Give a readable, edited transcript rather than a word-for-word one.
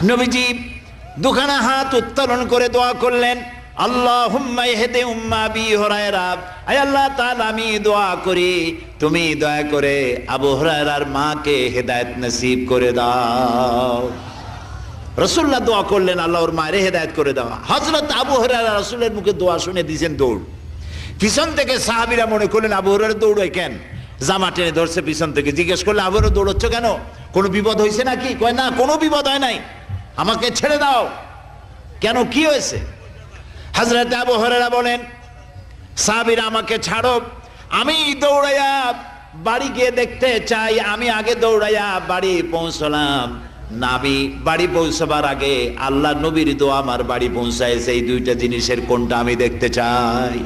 নবীজি দুখানা হাত উত্তোলন করে দোয়া করলেন, আল্লাহুম্মা ইহদি উম্মা আবি হুরায়রা, আয় আল্লাহ তাআলা আমি দোয়া করি তুমি দয়া করে আবু হুরায়রার মাকে হেদায়েত নসিব করে দাও। রাসূলুল্লাহ দোয়া করলেন আল্লাহ ওর মায়ের হেদায়েত করে দাও। হযরত আবু হুরায়রা রাসূলের মুখে দোয়া শুনে দিয়েছেন দৌড়। পিছন থেকে সাহাবীরা মনে করলেন আবু হুরায়রা দৌড়ায় কেন, জামা টেনে ধরছে পিছন থেকে। জিজ্ঞেস করলে আবু হুরায়রা দৌড়চ্ছ কেন, কোনো বিপদ হয়েছে নাকি? কয় না, কোনো বিপদ হয় নাই, আমাকে ছেড়ে দাও। কেন, কি হয়েছে? হযরত আবু হুরায়রা বলেন, সাহাবীরা আমাকে ছাড়ো, আমি দৌড়াইয়া বাড়ি গিয়ে দেখতে চাই। আমি আগে দৌড়াইয়া বাড়ি পৌঁছলাম, নাবি বাড়ি পৌঁছবার আগে আল্লাহ নবীর দোয়া আমার বাড়ি পৌঁছায়। সেই দুইটা জিনিসের কোনটা আমি দেখতে চাই।